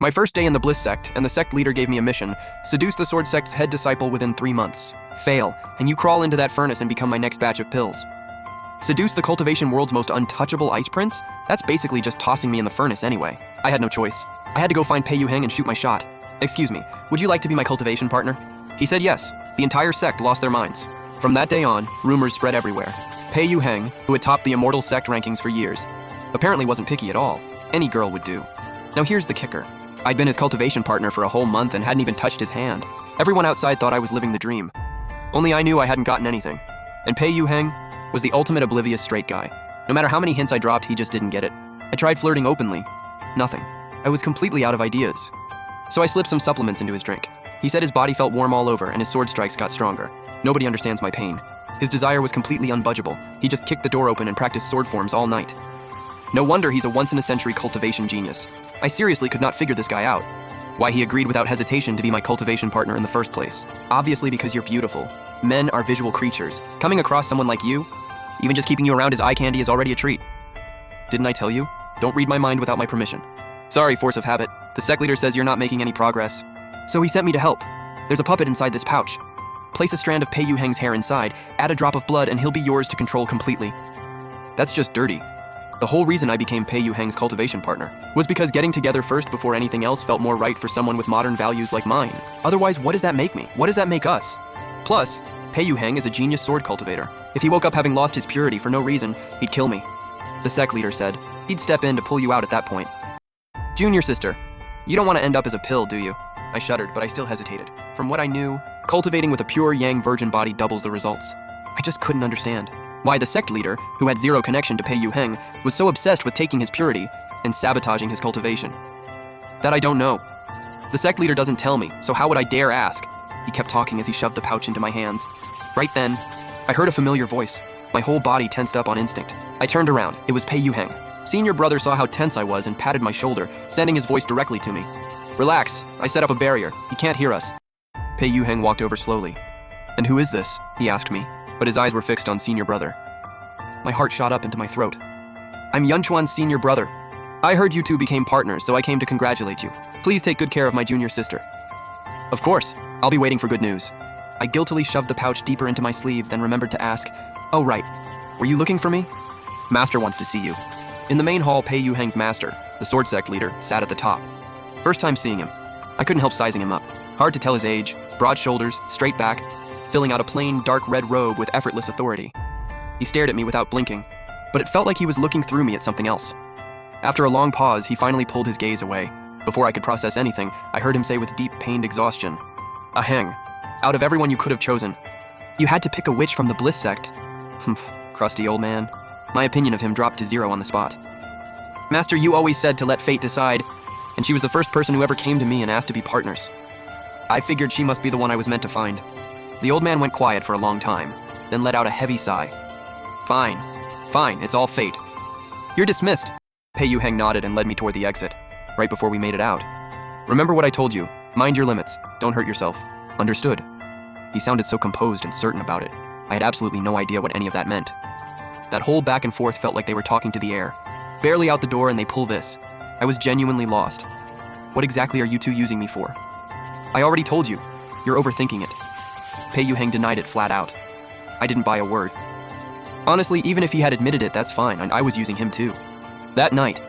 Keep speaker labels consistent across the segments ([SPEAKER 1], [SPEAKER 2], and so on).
[SPEAKER 1] My first day in the Bliss sect, and the sect leader gave me a mission: seduce the sword sect's head disciple within 3 months. Fail, and you crawl into that furnace and become my next batch of pills. Seduce the cultivation world's most untouchable ice prince? That's basically just tossing me in the furnace anyway. I had no choice. I had to go find Pei Yuheng and shoot my shot. Excuse me, would you like to be my cultivation partner? He said yes. The entire sect lost their minds. From that day on, rumors spread everywhere. Pei Yuheng, who had topped the immortal sect rankings for years, apparently wasn't picky at all. Any girl would do. Now here's the kicker. I'd been his cultivation partner for a whole month and hadn't even touched his hand. Everyone outside thought I was living the dream. Only I knew I hadn't gotten anything. And Pei Yuheng was the ultimate oblivious straight guy. No matter how many hints I dropped, he just didn't get it. I tried flirting openly. Nothing. I was completely out of ideas. So I slipped some supplements into his drink. He said his body felt warm all over and his sword strikes got stronger. Nobody understands my pain. His desire was completely unbudgeable. He just kicked the door open and practiced sword forms all night. No wonder he's a once-in-a-century cultivation genius. I seriously could not figure this guy out. Why he agreed without hesitation to be my cultivation partner in the first place. Obviously because you're beautiful. Men are visual creatures. Coming across someone like you, even just keeping you around as eye candy is already a treat. Didn't I tell you? Don't read my mind without my permission. Sorry, force of habit. The sect leader says you're not making any progress. So he sent me to help. There's a puppet inside this pouch. Place a strand of Pei Yuheng's hair inside, add a drop of blood, and he'll be yours to control completely. That's just dirty. The whole reason I became Pei Yuheng's cultivation partner was because getting together first before anything else felt more right for someone with modern values like mine. Otherwise, what does that make me? What does that make us? Plus, Pei Yuheng is a genius sword cultivator. If he woke up having lost his purity for no reason, he'd kill me. The sect leader said he'd step in to pull you out at that point. Junior sister, you don't want to end up as a pill, do you? I shuddered, but I still hesitated. From what I knew, cultivating with a pure yang virgin body doubles the results. I just couldn't understand why the sect leader, who had zero connection to Pei Yuheng, was so obsessed with taking his purity and sabotaging his cultivation. That I don't know. The sect leader doesn't tell me, so how would I dare ask? He kept talking as he shoved the pouch into my hands. Right then, I heard a familiar voice. My whole body tensed up on instinct. I turned around. It was Pei Yuheng. Senior brother saw how tense I was and patted my shoulder, sending his voice directly to me. Relax, I set up a barrier. He can't hear us. Pei Yuheng walked over slowly. And who is this? He asked me, but his eyes were fixed on senior brother. My heart shot up into my throat. I'm Yunchuan's senior brother. I heard you two became partners, so I came to congratulate you. Please take good care of my junior sister. Of course, I'll be waiting for good news. I guiltily shoved the pouch deeper into my sleeve, then remembered to ask, oh right, were you looking for me? Master wants to see you. In the main hall, Pei Yuheng's master, the sword sect leader, sat at the top. First time seeing him. I couldn't help sizing him up. Hard to tell his age, broad shoulders, straight back, filling out a plain, dark red robe with effortless authority. He stared at me without blinking, but it felt like he was looking through me at something else. After a long pause, he finally pulled his gaze away. Before I could process anything, I heard him say with deep, pained exhaustion, Aheng, out of everyone you could have chosen, you had to pick a witch from the Bliss sect. Humph, crusty old man. My opinion of him dropped to 0 on the spot. Master, you always said to let fate decide, and she was the first person who ever came to me and asked to be partners. I figured she must be the one I was meant to find. The old man went quiet for a long time, then let out a heavy sigh. Fine, it's all fate. You're dismissed. Pei Yuheng nodded and led me toward the exit, right before we made it out. Remember what I told you. Mind your limits. Don't hurt yourself. Understood. He sounded so composed and certain about it. I had absolutely no idea what any of that meant. That whole back and forth felt like they were talking to the air. Barely out the door and they pull this. I was genuinely lost. What exactly are you two using me for? I already told you. You're overthinking it. Pei Yuheng denied it flat out. I didn't buy a word. Honestly, even if he had admitted it, that's fine, and I was using him too. That night,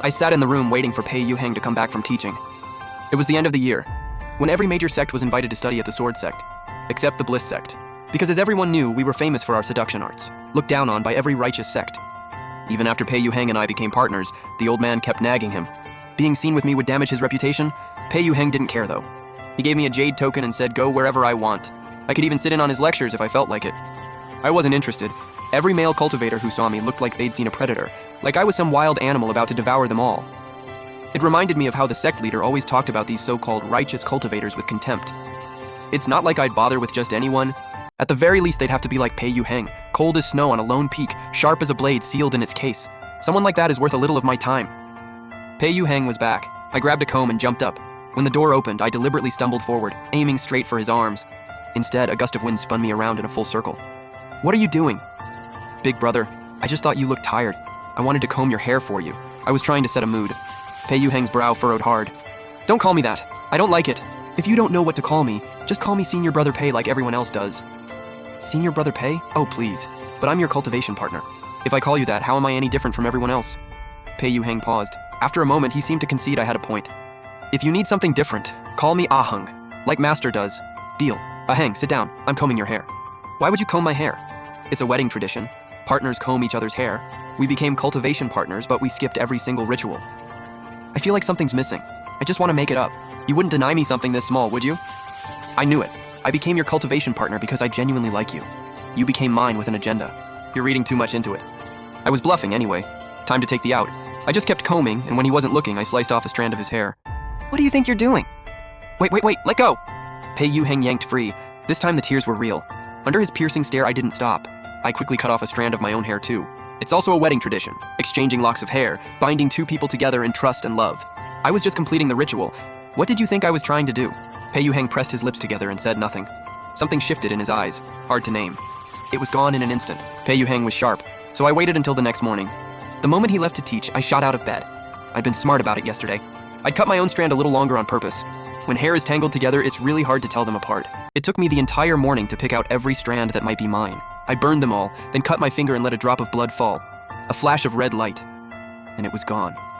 [SPEAKER 1] I sat in the room waiting for Pei Yuheng to come back from teaching. It was the end of the year, when every major sect was invited to study at the sword sect, except the Bliss sect. Because as everyone knew, we were famous for our seduction arts, looked down on by every righteous sect. Even after Pei Yuheng and I became partners, the old man kept nagging him. Being seen with me would damage his reputation. Pei Yuheng didn't care though. He gave me a jade token and said go wherever I want. I could even sit in on his lectures if I felt like it. I wasn't interested. Every male cultivator who saw me looked like they'd seen a predator, like I was some wild animal about to devour them all. It reminded me of how the sect leader always talked about these so-called righteous cultivators with contempt. It's not like I'd bother with just anyone. At the very least, they'd have to be like Pei Yuheng, cold as snow on a lone peak, sharp as a blade sealed in its case. Someone like that is worth a little of my time. Pei Yuheng was back. I grabbed a comb and jumped up. When the door opened, I deliberately stumbled forward, aiming straight for his arms. Instead, a gust of wind spun me around in a full circle. What are you doing? Big brother, I just thought you looked tired. I wanted to comb your hair for you. I was trying to set a mood. Pei Yuheng's brow furrowed hard. Don't call me that. I don't like it. If you don't know what to call me, just call me Senior Brother Pei like everyone else does. Senior Brother Pei? Oh, please. But I'm your cultivation partner. If I call you that, how am I any different from everyone else? Pei Yu-heng paused. After a moment, he seemed to concede I had a point. If you need something different, call me Aheng, like Master does. Deal. Aheng, sit down. I'm combing your hair. Why would you comb my hair? It's a wedding tradition. Partners comb each other's hair. We became cultivation partners, but we skipped every single ritual. I feel like something's missing. I just want to make it up. You wouldn't deny me something this small, would you? I knew it. I became your cultivation partner because I genuinely like you. You became mine with an agenda. You're reading too much into it. I was bluffing anyway. Time to take the out. I just kept combing, and when he wasn't looking, I sliced off a strand of his hair. What do you think you're doing? Wait, let go! Pei Yu-heng yanked free. This time the tears were real. Under his piercing stare, I didn't stop. I quickly cut off a strand of my own hair too. It's also a wedding tradition, exchanging locks of hair, binding two people together in trust and love. I was just completing the ritual. What did you think I was trying to do? Pei Yu-heng pressed his lips together and said nothing. Something shifted in his eyes, hard to name. It was gone in an instant. Pei Yu-heng was sharp, so I waited until the next morning. The moment he left to teach, I shot out of bed. I'd been smart about it yesterday. I'd cut my own strand a little longer on purpose. When hair is tangled together, it's really hard to tell them apart. It took me the entire morning to pick out every strand that might be mine. I burned them all, then cut my finger and let a drop of blood fall. A flash of red light, and it was gone.